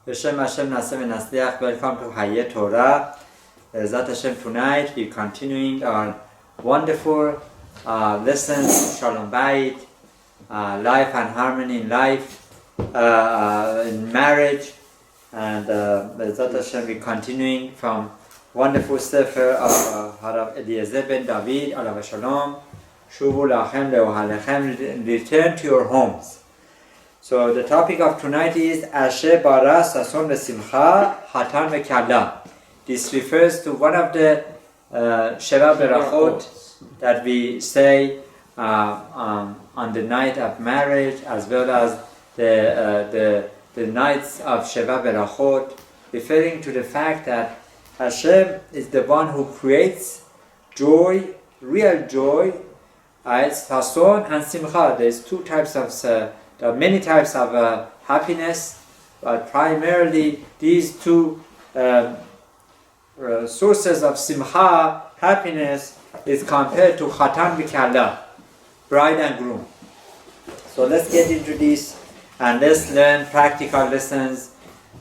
Hashem Nassim and Asliach, welcome to Hayat Torah. Zat Hashem, tonight we're continuing our wonderful lessons, Shalom Bayit, life and harmony in life, in marriage, and Zat Hashem, we're continuing from wonderful sefer of Harav Eliezer ben David, Alav Shalom, Shuvu lachem le'ohalechem, return to your homes. So the topic of tonight is Asher bara sason v'simcha hatan v'kala. This refers to one of the Sheva Berachot that we say on the night of marriage, as well as the nights of Sheva Berachot, referring to the fact that Hashem is the one who creates joy, real joy. It's sason and simcha. There's two types of there are many types of happiness, but primarily these two sources of simcha, happiness, is compared to chatan v'kala, bride and groom. So let's get into this and let's learn practical lessons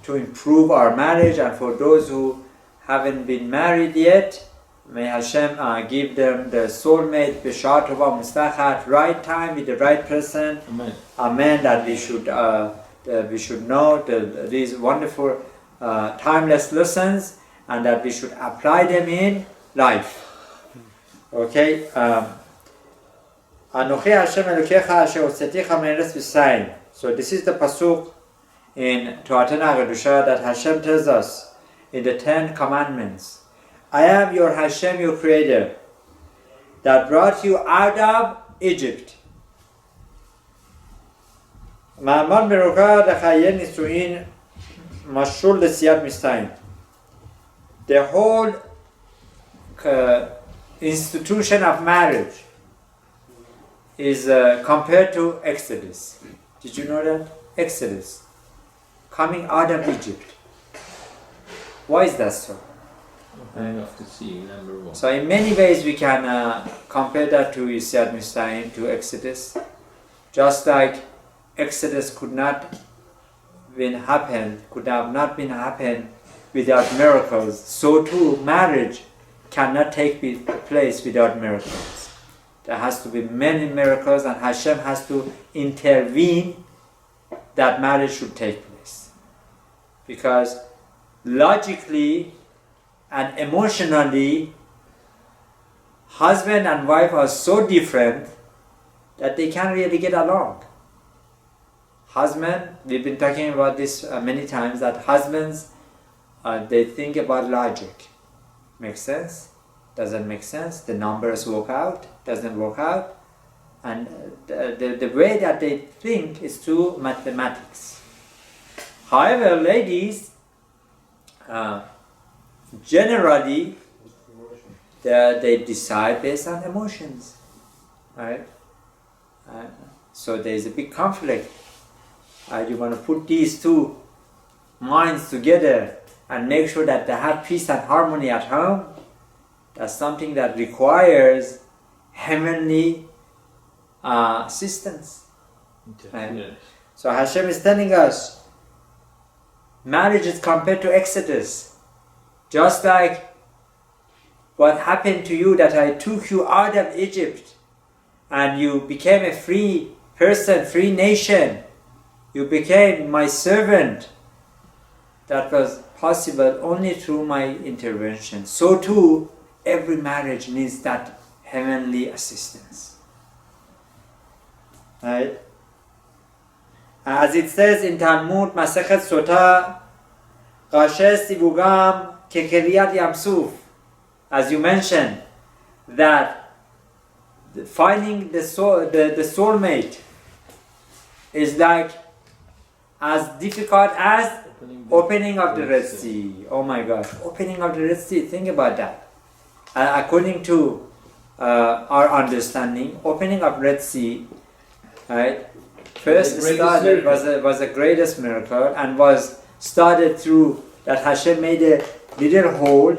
to improve our marriage. And for those who haven't been married yet, may Hashem give them the soulmate, b'shar tova mustachat, right time with the right person. Amen. Amen. That we should know these wonderful, timeless lessons, and that we should apply them in life. Okay. Anochi Hashem Elokecha asher hotzeticha me'eretz Mitzrayim. So this is the pasuk in Torah Kedusha that Hashem tells us in the 10 Commandments. I am your Hashem, your Creator, that brought you out of Egypt. מעמד מרוכז לחיי נישואין משול ליציאת מצרים. The whole institution of marriage is compared to Exodus. Did you know that? Exodus. Coming out of Egypt. Why is that so? Off the sea, number one. So in many ways we can compare that to Yisrael Mitzrayim, to Exodus. Just like Exodus could not have not been happened without miracles, so too marriage cannot take place without miracles. There has to be many miracles, and Hashem has to intervene that marriage should take place. Because logically and emotionally, husband and wife are so different that they can't really get along. Husband, we've been talking about this many times, that husbands, they think about logic. Makes sense? Doesn't make sense? The numbers work out? Doesn't work out? And the way that they think is through mathematics. However, ladies, generally, they decide based on emotions, right? So there is a big conflict. You want to put these two minds together and make sure that they have peace and harmony at home. That's something that requires heavenly assistance. Right? Yes. So Hashem is telling us, marriage is compared to Exodus. Just like what happened to you, that I took you out of Egypt and you became a free person, free nation. You became my servant. That was possible only through my intervention. So too, every marriage needs that heavenly assistance. Right? As it says in Talmud, Masechet Sota, Qasher Sivugam Kekeriyat Yamsuf, as you mentioned, that finding the soulmate is like as difficult as opening of the Red Sea. Oh my gosh, opening of the Red Sea, think about that. According to our understanding, opening of Red Sea, right, first started was the greatest miracle, and was started through that Hashem made a little hole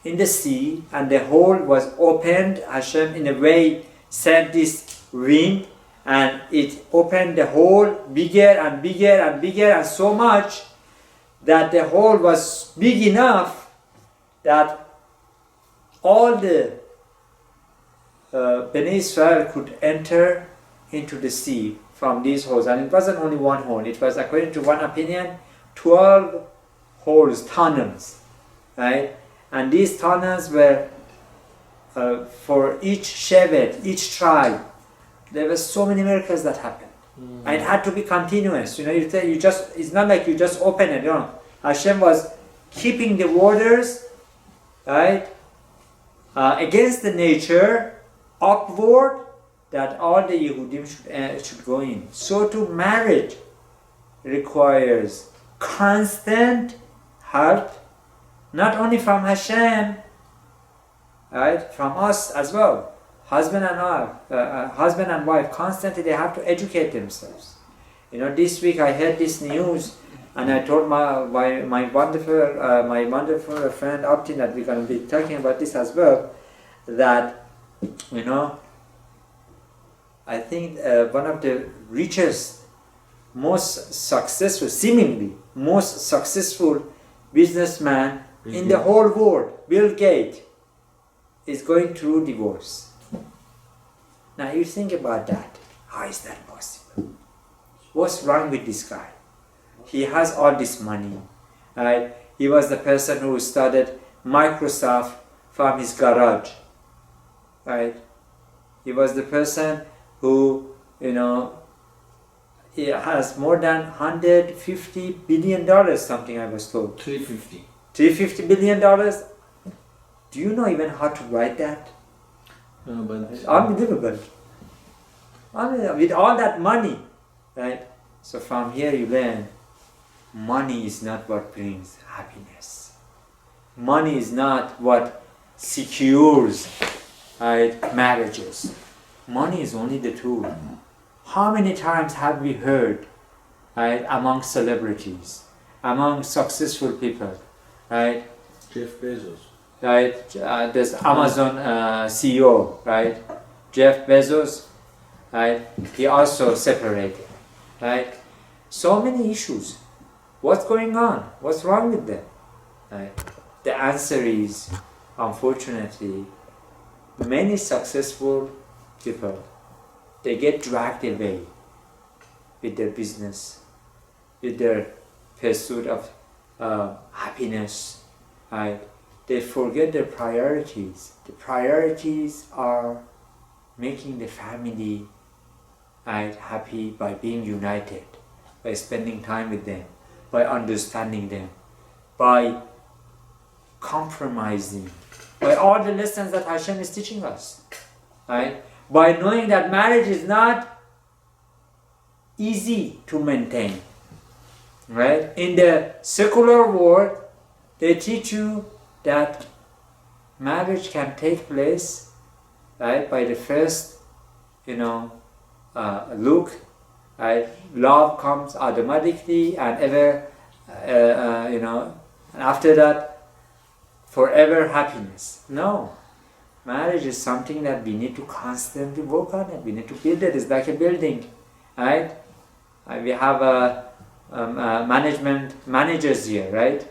in the sea, and the hole was opened. Hashem in a way sent this wind, and it opened the hole bigger and bigger and bigger, and so much that the hole was big enough that all the Bnei Israel could enter into the sea from these holes. And it wasn't only one hole, it was, according to one opinion, 12 holes, tunnels, right? And these tunnels were for each shevet, each tribe. There were so many miracles that happened. And it had to be continuous. It's not like you just open it. No. Hashem was keeping the waters, right, against the nature, upward, that all the Yehudim should go in. So too, marriage requires constant help, not only from Hashem, right, from us as well. Husband and wife, constantly they have to educate themselves. This week I heard this news, and I told my wonderful friend Upton that we're going to be talking about this as well. That I think one of the richest, most successful, seemingly most successful businessman in the whole world, Bill Gates, is going through divorce. Now you think about that. How is that possible? What's wrong with this guy? He has all this money, right? He was the person who started Microsoft from his garage, right? He was the person who, he has more than $150 billion, something I was told. $350 billion? Do you know even how to write that? No, but it's unbelievable. With all that money, right? So from here you learn, money is not what brings happiness. Money is not what secures, right, marriages. Money is only the tool. How many times have we heard, right, among celebrities, among successful people, right? Jeff Bezos. Right, there's Amazon CEO, right? Jeff Bezos, right? He also separated, right? So many issues. What's going on? What's wrong with them? Right? The answer is, unfortunately, many successful people, they get dragged away with their business, with their pursuit of happiness, right? They forget their priorities. The priorities are making the family, right, happy by being united, by spending time with them, by understanding them, by compromising, by all the lessons that Hashem is teaching us, right? By knowing that marriage is not easy to maintain, right? In the secular world, they teach you that marriage can take place, right, by the first, look, right? Love comes automatically, and and after that, forever happiness. No, marriage is something that we need to constantly work on it. We need to build it. It's like a building, right? We have managers here, right?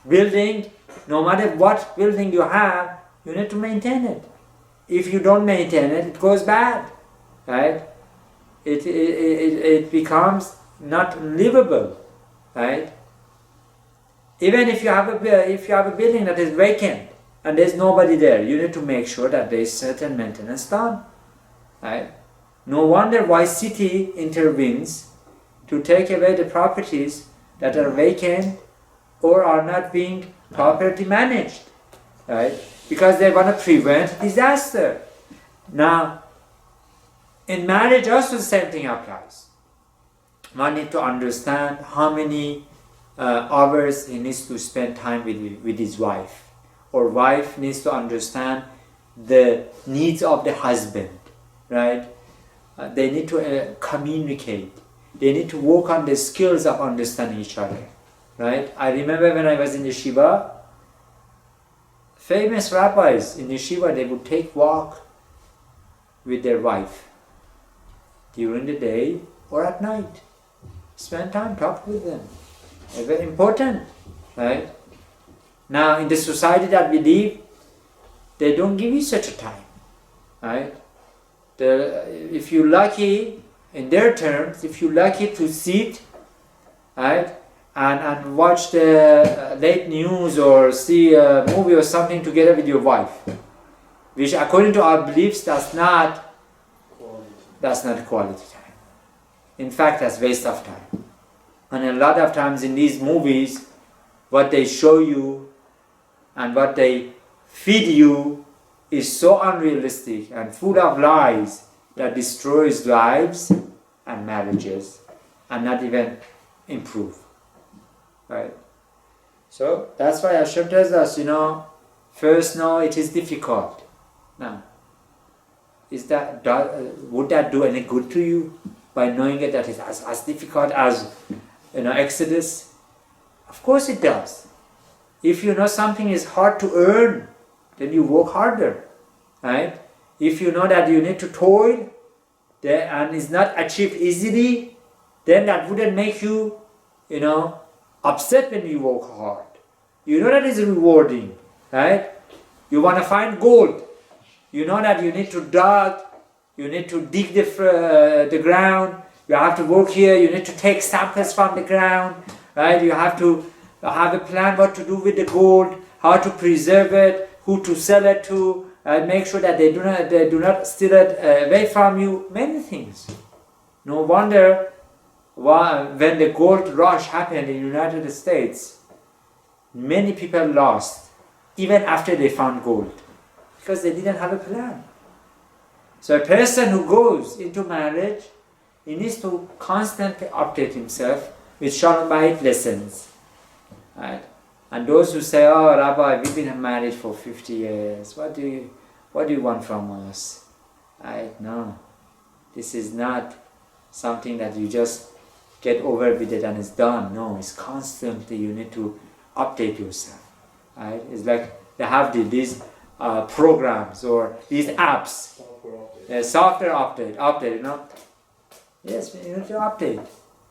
Building. No matter what building you have, you need to maintain it. If you don't maintain it, it goes bad, right? It becomes not livable, right? Even if you have a building that is vacant and there's nobody there, you need to make sure that there is certain maintenance done, right? No wonder why city intervenes to take away the properties that are vacant or are not being properly managed, right? Because they want to prevent disaster. Now, in marriage also the same thing applies. One needs to understand how many hours he needs to spend time with his wife, or wife needs to understand the needs of the husband, right? They need to communicate. They need to work on the skills of understanding each other. Right? I remember when I was in yeshiva, famous rabbis in yeshiva, they would take walk with their wife during the day or at night. Spend time, talk with them. Very important, right? Now, in the society that we live, they don't give you such a time, right? If you're lucky, in their terms, if you're lucky to sit, right, and watch the late news or see a movie or something together with your wife, which according to our beliefs, that's not quality time. In fact, that's waste of time. And a lot of times in these movies, what they show you and what they feed you is so unrealistic and full of lies that destroys lives and marriages and not even improve. Right? So that's why Hashem tells us, first know it is difficult. Now, would that do any good to you by knowing it that it's as difficult as Exodus? Of course it does. If you know something is hard to earn, then you work harder, right? If you know that you need to toil and it's not achieved easily, then that wouldn't make you, upset when you work hard. You know that it's rewarding, right? You want to find gold. You know that you need to dig the ground. You have to work here. You need to take samples from the ground, right? You have to have a plan what to do with the gold, how to preserve it, who to sell it to, and make sure that they do not steal it away from you. Many things. No wonder when the gold rush happened in the United States, many people lost, even after they found gold, because they didn't have a plan. So a person who goes into marriage, he needs to constantly update himself with Shalom Bayit lessons. Right? And those who say, "Oh, Rabbi, we've been married for 50 years. What do you want from us?" No, this is not something that you just get over with it and it's done. No, it's constantly, you need to update yourself. Right? It's like they have these programs or these apps. Software update, Yes, you need to update.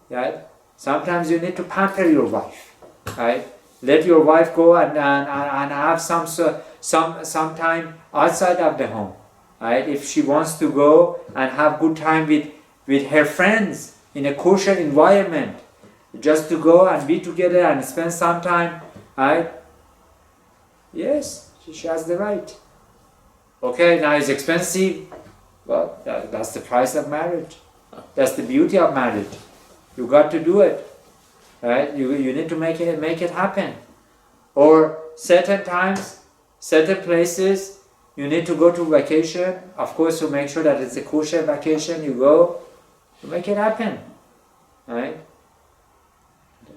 Right? Sometimes you need to pamper your wife. Right? Let your wife go and have some time outside of the home. Right? If she wants to go and have good time with her friends in a kosher environment, just to go and be together and spend some time, right? Yes, she has the right. Okay, now it's expensive. Well, that's the price of marriage. That's the beauty of marriage. You got to do it. Right? You need to make it happen. Or certain times, certain places, you need to go to vacation. Of course, you make sure that it's a kosher vacation. You go, to make it happen. Right?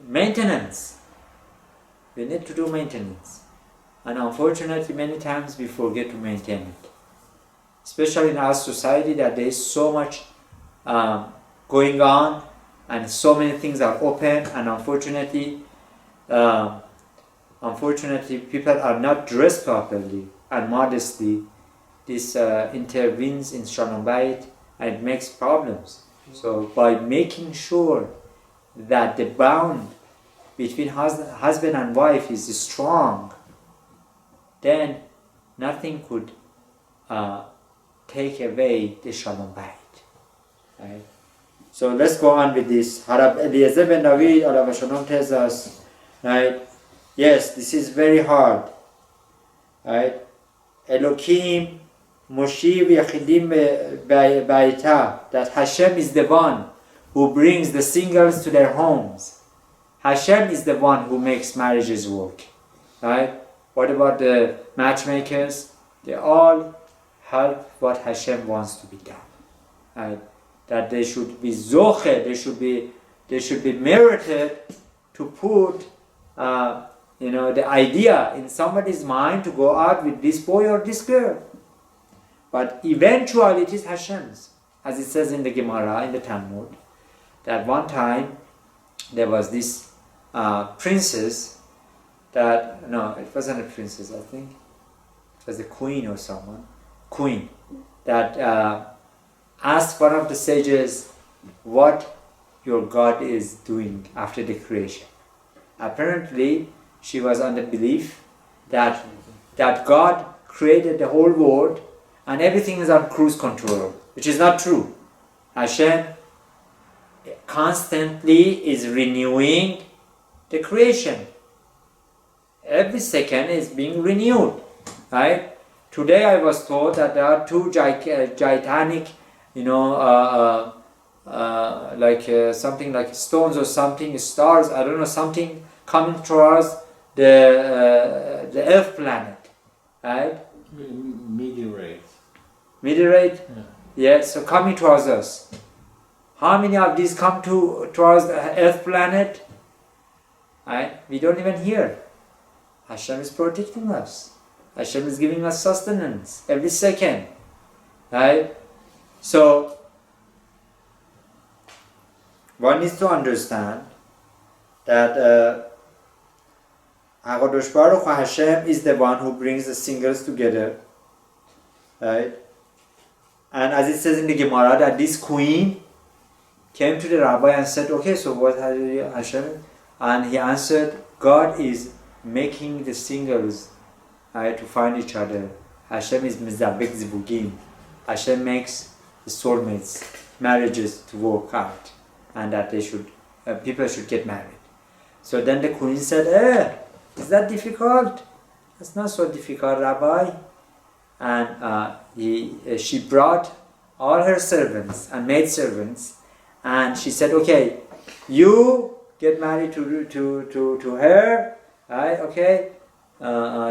Maintenance. We need to do maintenance. And unfortunately, many times we forget to maintain it. Especially in our society, that there is so much going on, and so many things are open, and unfortunately people are not dressed properly and modestly. This intervenes in Shalom Bayit and it makes problems. So by making sure that the bond between husband and wife is strong, then nothing could take away the Shalom Bayit. Right? So let's go on with this. Harav Eliezer ben David Alav Shalom tells us, right? Yes, this is very hard. Right? Elokim Moshiv Yachidim Baita, that Hashem is the one who brings the singles to their homes. Hashem is the one who makes marriages work. Right? What about the matchmakers? They all help what Hashem wants to be done. Right? That they should be zoche, they should be merited to put the idea in somebody's mind to go out with this boy or this girl. But eventually it is Hashem's, as it says in the Gemara, in the Talmud, that one time there was this princess that, no, it wasn't a princess, I think it was a queen or someone, that asked one of the sages what your God is doing after the creation. Apparently, she was on the belief that God created the whole world and everything is on cruise control, which is not true. Hashem constantly is renewing the creation. Every second is being renewed, right? Today I was told that there are two gigantic, something like stones or something, stars, I don't know, something coming towards the Earth planet, right? Meteorite. Meteorite? Yeah. Yeah, so coming towards us. How many of these come towards the Earth planet? Right? We don't even hear. Hashem is protecting us. Hashem is giving us sustenance every second. Right? So, one needs to understand that HaKadosh Baruch Hu, Hashem, is the one who brings the singles together. Right? And as it says in the Gemara, that this queen came to the rabbi and said, okay, so what has Hashem? And he answered, God is making the singles to find each other. Hashem is mizabek zivugim. Hashem makes the soulmates, marriages to work out, and that people should get married. So then the queen said, is that difficult? It's not so difficult, Rabbi. And she brought all her servants and maidservants, and she said, okay, you get married to her, right? Okay,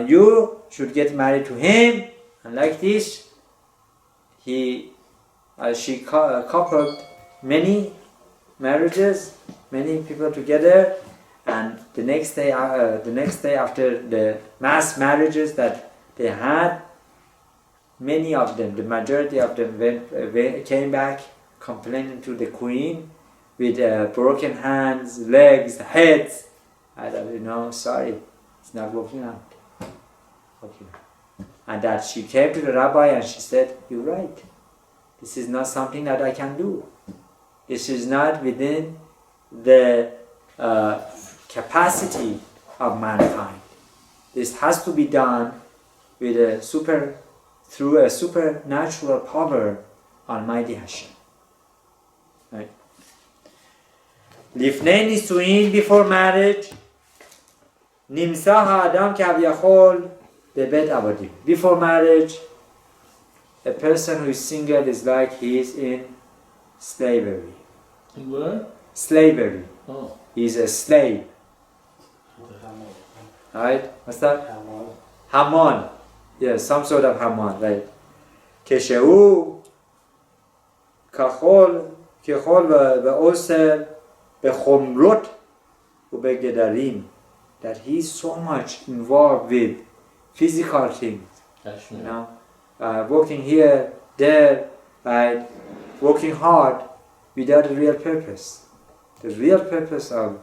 you should get married to him, and like this, she coupled many marriages, many people together, and the next day after the mass marriages that they had, many of them, the majority of them came back complaining to the queen with broken hands, legs, heads. I don't sorry, it's not working out. Okay. And that she came to the rabbi and she said, you're right. This is not something that I can do. This is not within the capacity of mankind. This has to be done with through a supernatural power, Almighty Hashem. Right? Lifnei nisuin, before marriage, nimsa ha'adam k'avyachol bebet avadim. Before marriage, a person who is single is like he is in slavery. In what? Slavery. Oh. He is a slave. Right? What's that? Hamon. Yes, some sort of Haman, right? כשהוא כחול ועושר בחומרות ובגדרים, that he's so much involved with physical things, working here, there, right? Working hard without a real purpose. The real purpose of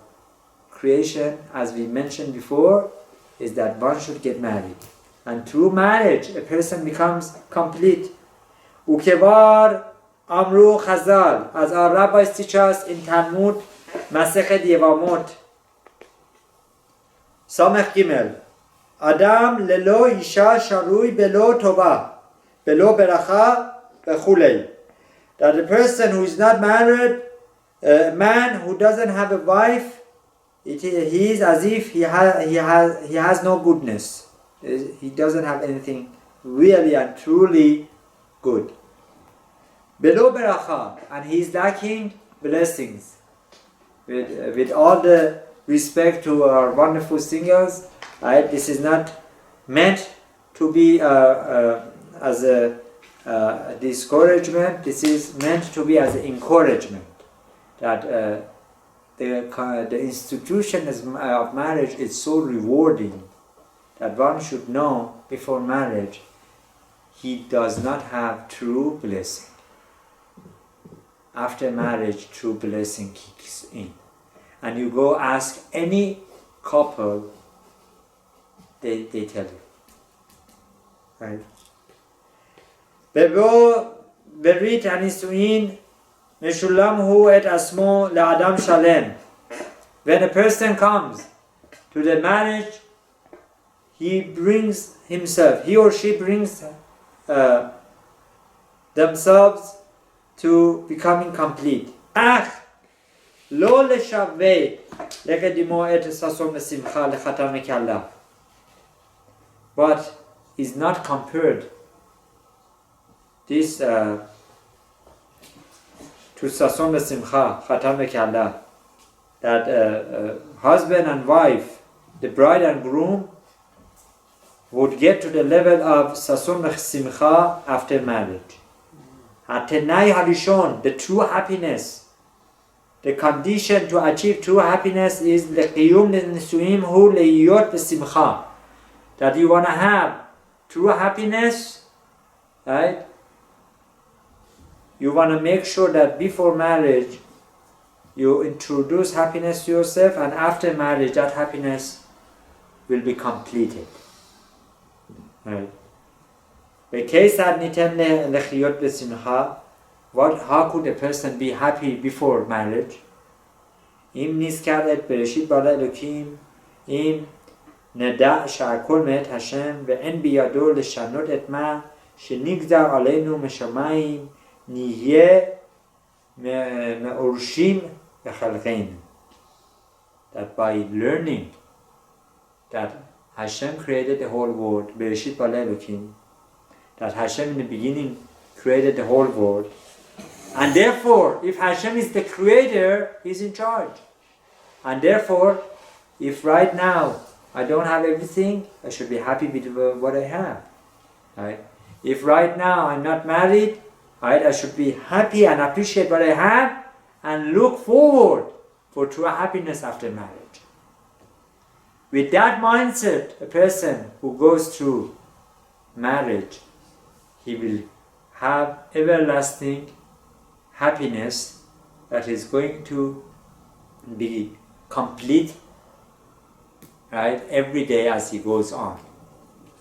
creation, as we mentioned before, is that one should get married. And through marriage, a person becomes complete. Ukevar Amru Chazal, as our rabbis teach us in Talmud, Masechet Yevamot, Samech Gimel, Adam lelo isha sharui belo tova, belo beracha bechulei. That a person who is not married, a man who doesn't have a wife, he is as if he has no goodness. He doesn't have anything really and truly good. Below beracha, and he is lacking blessings. With all the respect to our wonderful singers, right? This is not meant to be as a discouragement. This is meant to be as an encouragement. That the institution of marriage is so rewarding that one should know before marriage he does not have true blessing. After marriage, true blessing kicks in. And you go ask any couple, they tell you. Right? ברית הנישואין משולם הוא את עצמו לאדם שלם. When a person comes to the marriage, he brings himself, he or she brings themselves to becoming complete. לא לשווה לקדימו את ששון ושמחה לחתן וכלה. But is not compared this to ששון ושמחה, חתן וכלה, that husband and wife, the bride and groom, would get to the level of ששון ושמחה after marriage. התנאי הראשון, the true happiness, the condition to achieve true happiness is לקיום לנישואים הוא להיות בשמחה. That you want to have true happiness, right? You want to make sure that before marriage you introduce happiness to yourself, and after marriage that happiness will be completed. Right? בכיצד ניתן לחיות בשמחה? How could a person be happy before marriage? אם נזכר את בראשית bara אלוקים, אם נדע שהכל מאת השם ואין בידו לשנות את מה שנגזר עלינו משמיים, נהיה מאורשים בחלקנו. That by learning that Hashem created the whole world, בראשית bara אלוקים, that Hashem in the beginning created the whole world, and therefore if Hashem is the creator, he's in charge, and therefore if right now I don't have everything, I should be happy with what I have, right? If right now I'm not married, right, I should be happy and appreciate what I have and look forward for true happiness after marriage. With that mindset, a person who goes through marriage, he will have everlasting happiness that is going to be complete, right, every day as he goes on,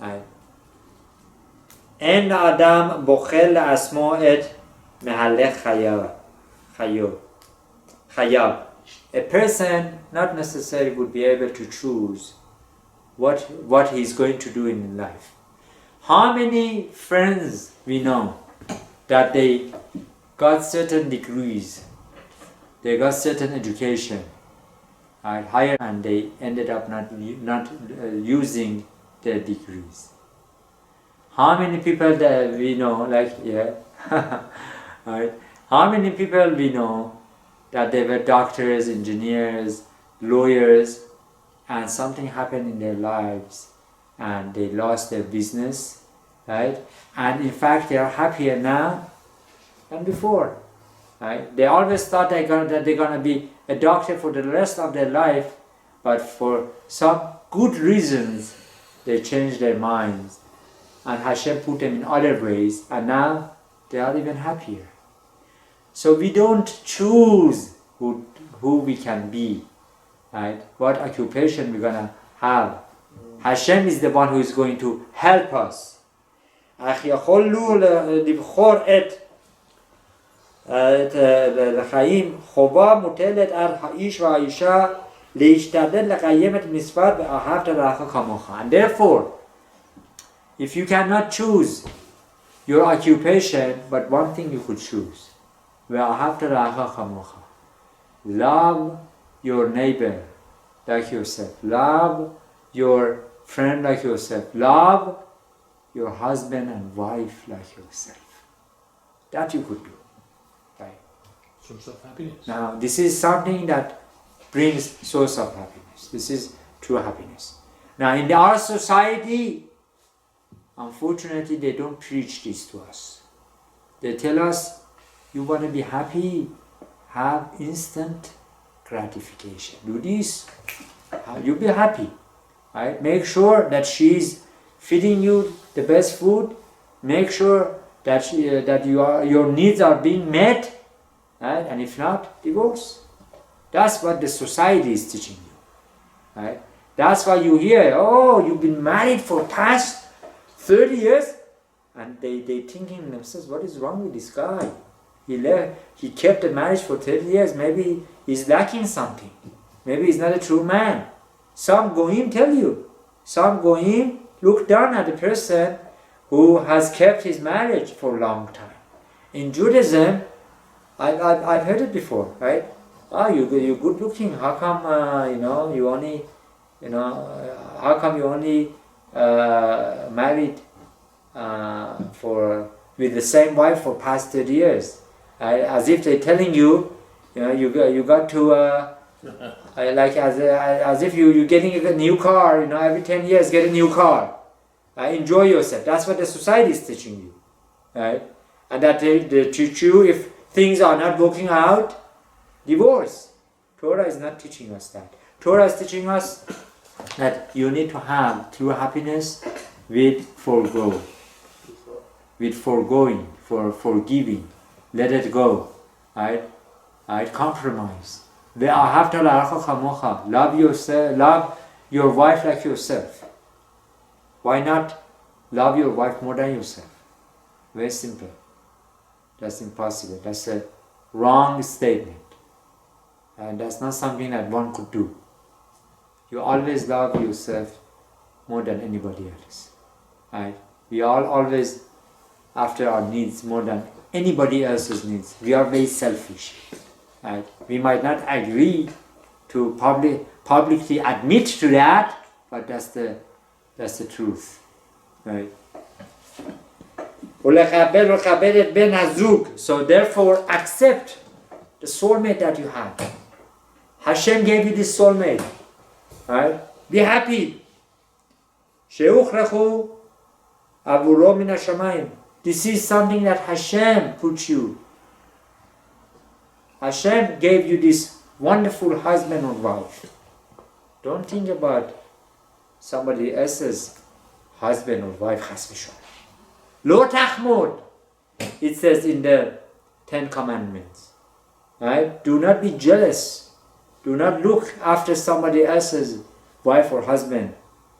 right? אין האדם בוחר לעצמו את מהלך חייו. A person not necessarily would be able to choose what he's going to do in life. How many friends we know that they got certain degrees, they got certain education, right, higher, and they ended up not using their degrees? How many people that we know, right? How many people we know that they were doctors, engineers, lawyers, and something happened in their lives and they lost their business, right? And in fact, they are happier now than before, right? They always thought that they're gonna be a doctor for the rest of their life, but for some good reasons, they changed their minds. And Hashem put them in other ways, and now they are even happier. So we don't choose who we can be, right? What occupation we're gonna have. Hashem is the one who is going to help us. אך יכולנו לבחור את לחיים, חובה מוטלת על האיש והאישה להשתדל לקיים את מצוות ואהבת לרעך כמוך. And therefore, if you cannot choose your occupation, but one thing you could choose, ואהבת לרעך כמוך. Love your neighbor like yourself. Love your friend like yourself. Love your husband and wife like yourself. That you could do. Right? Source of happiness. Now, this is something that brings source of happiness. This is true happiness. Now, in our society, unfortunately, they don't preach this to us. They tell us, you want to be happy, have instant gratification. Do this, you'll be happy. Right? Make sure that she's feeding you the best food. Make sure that your needs are being met. Right? And if not, divorce. That's what the society is teaching you. Right? That's why you hear, oh, you've been married for past 30 years. And they thinking themselves, what is wrong with this guy? He kept the marriage for 30 years. Maybe he's lacking something. Maybe he's not a true man. Some goyim tell you. Some goyim look down at a person who has kept his marriage for a long time. In Judaism, I've heard it before, right? You're good looking. How come you only married with the same wife for past 30 years? As if they're telling you, you got to like as if you're getting a new car. Every 10 years get a new car. Enjoy yourself. That's what the society is teaching you, right? And that they teach you if things are not working out, divorce. Torah is not teaching us that. Torah is teaching us that you need to have true happiness with forgoing, for forgiving. Let it go, right? Compromise. Love yourself. Love your wife like yourself. Why not love your wife more than yourself? Very simple. That's impossible. That's a wrong statement. And that's not something that one could do. You always love yourself more than anybody else. Right? We are always after our needs more than anybody else's needs. We are very selfish. Right? We might not agree to publicly admit to that, but that's the truth. Right? So therefore accept the soulmate that you have. Hashem gave you this soulmate. Right? Be happy. This is something that Hashem put you. Hashem gave you this wonderful husband or wife. Don't think about somebody else's husband or wife. Lo tachmod. It says in the 10 Commandments. Right? Do not be jealous. Do not look after somebody else's wife or husband,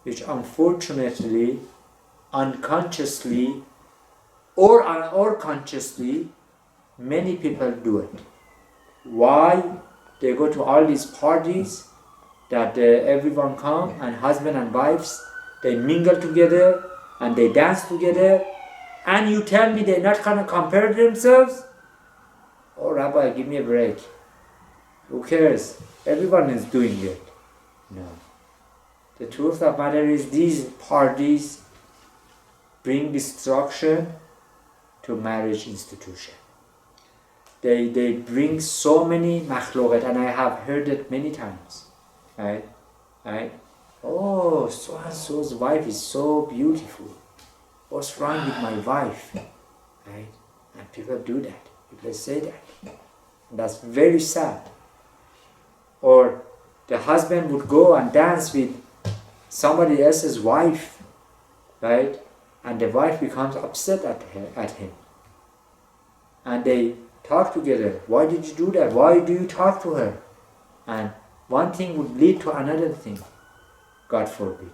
which unfortunately, unconsciously, or consciously, many people do it. Why? They go to all these parties that everyone come, and husband and wives, they mingle together and they dance together, and you tell me they're not going to compare themselves? Oh, Rabbi, give me a break. Who cares? Everyone is doing it. No. The truth of the matter is these parties bring destruction to marriage institution. They bring so many machloket, and I have heard it many times. Right? Oh, so and so's wife is so beautiful. What's wrong with my wife? Right? And people do that. People say that. And that's very sad. Or the husband would go and dance with somebody else's wife, right? And the wife becomes upset at him. And they talk together. Why did you do that? Why do you talk to her? And one thing would lead to another thing. God forbid.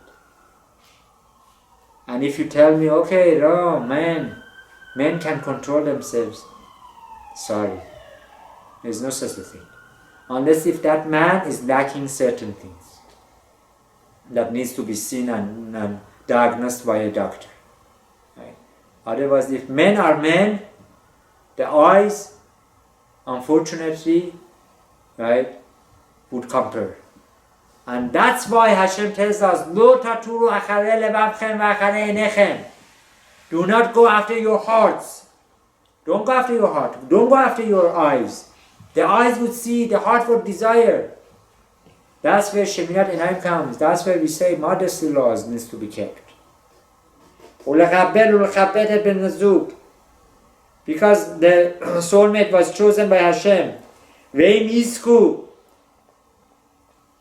And if you tell me, okay, no, men can control themselves. Sorry. There's no such a thing. Unless if that man is lacking certain things that needs to be seen and diagnosed by a doctor. Right? Otherwise, if men are men, the eyes, unfortunately, right, would compare. And that's why Hashem tells us, Lo taturu achare levavchem v'achare einechem. Do not go after your hearts. Don't go after your heart. Don't go after your eyes. The eyes would see, the heart would desire. That's where Sheminat Enaim comes. That's where we say modesty laws needs to be kept. Because the soulmate was chosen by Hashem.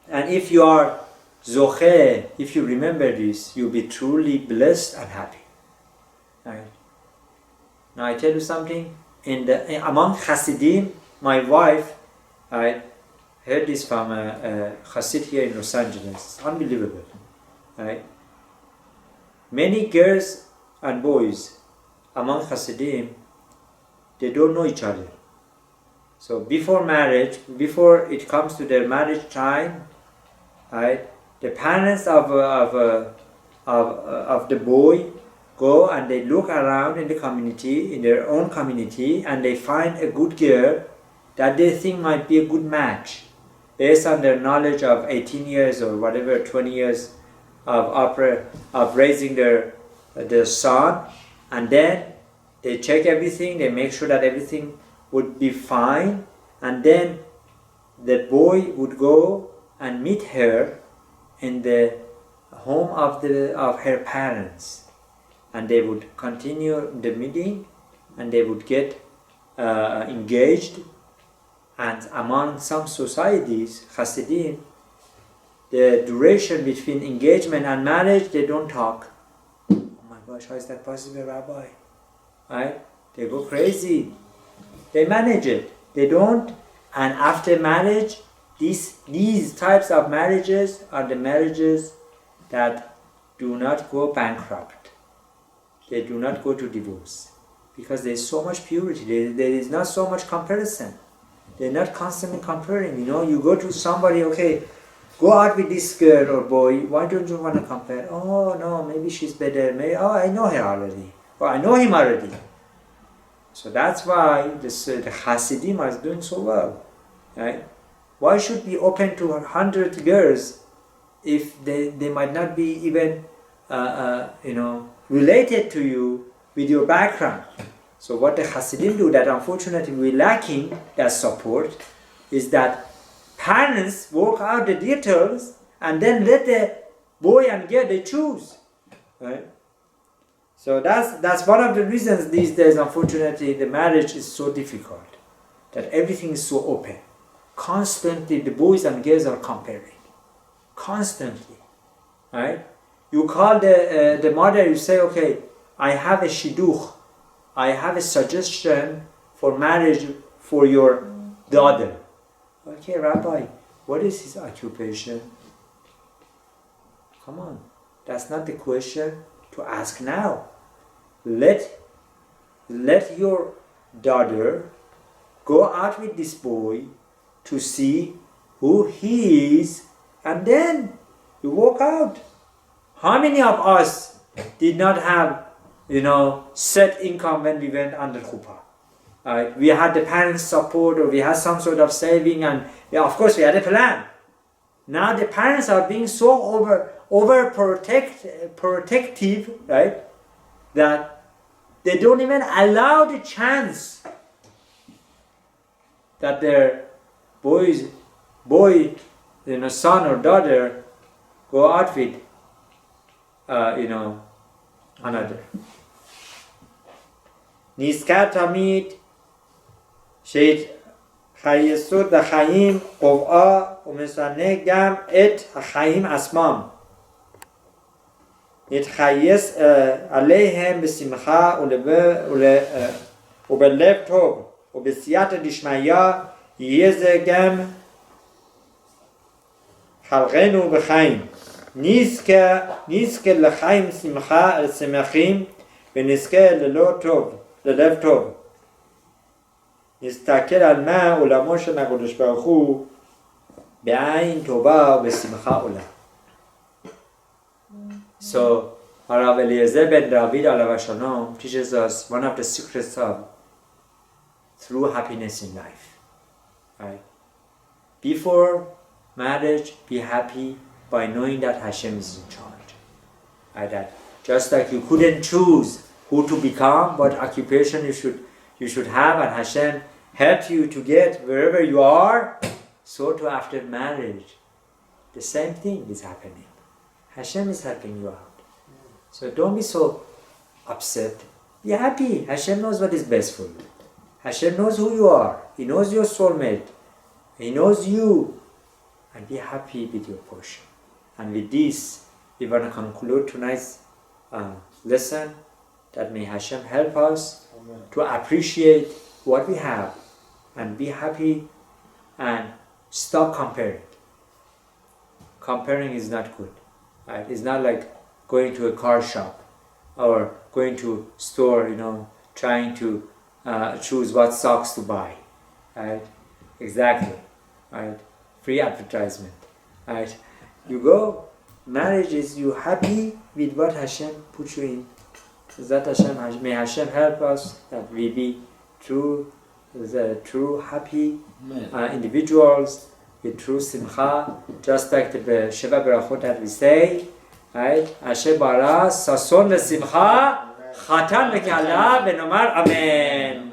And if you are zoche, if you remember this, you'll be truly blessed and happy. Right? Now I tell you something. Among Hasidim, my wife, I heard this from a Hasid here in Los Angeles. Unbelievable. Right? Many girls and boys among Hasidim, they don't know each other. So before marriage, before it comes to their marriage time, right, the parents of the boy go and they look around in the community, in their own community, and they find a good girl that they think might be a good match based on their knowledge of 18 years or whatever, 20 years of raising their son, and then they check everything, they make sure that everything would be fine, and then the boy would go and meet her in the home of her parents, and they would continue the meeting, and they would get engaged. And among some societies, Hasidim, the duration between engagement and marriage, they don't talk. Oh my gosh, how is that possible, Rabbi? Right? They go crazy. They manage it. They don't. And after marriage, these types of marriages are the marriages that do not go bankrupt. They do not go to divorce. Because there is so much purity. There is not so much comparison. They're not constantly comparing. You go to somebody, okay, go out with this girl or boy, why don't you want to compare? Oh no, maybe she's better. Maybe, I know her already. Or I know him already. So that's why the Hasidim are doing so well. Right? Why should be open to 100 girls if they might not be even related to you with your background? So what the Hasidim do that unfortunately we're lacking that support is that parents work out the details and then let the boy and girl they choose. Right? So that's one of the reasons these days unfortunately the marriage is so difficult. That everything is so open. Constantly the boys and girls are comparing. Constantly. Right? You call the mother, you say, okay, I have a shidduch. I have a suggestion for marriage for your daughter. Okay, Rabbi, what is his occupation? Come on, that's not the question to ask now. Let your daughter go out with this boy to see who he is, and then you walk out. How many of us did not have set income when we went under chuppah? We had the parents' support, or we had some sort of saving, and of course we had a plan. Now the parents are being so protective, right, that they don't even allow the chance that their son or daughter go out with another. נזכר תמיד שהיסוד לחיים קובעה ומשנה גם את החיים עצמם. נתחייס עליהם בשמחה ובלב טוב ובסייעתא דשמיא יהיה זה גם חלקנו בחיים. נזכה לחיים שמחים ונזכה ללב טוב. נסתכל על מה עולמו של הקדוש ברוך הוא בעין טובה ובשמחה עולה. So, Harav Eliezer ben David alav shalom teaches us one of the secrets of true happiness in life. Right? Before marriage, be happy by knowing that Hashem is in charge. Right? That just like you couldn't choose who to become, what occupation you should have, and Hashem helped you to get wherever you are, so too after marriage, the same thing is happening. Hashem is helping you out. So don't be so upset. Be happy. Hashem knows what is best for you. Hashem knows who you are. He knows your soulmate. He knows you. And be happy with your portion. And with this, we want to conclude tonight's lesson, that may Hashem help us to appreciate what we have and be happy and stop comparing. Comparing is not good. Right? It's not like going to a car shop or going to store, trying to choose what socks to buy. Right? Exactly. Right? Free advertisement. Right? You go Marriage is you happy with what Hashem put you in. That Hashem, may Hashem help us that we be true happy individuals with true simcha, just like the Sheva Berachot that we say, right? Asher bara sason v'simcha chatan v'kala v'nomar amen.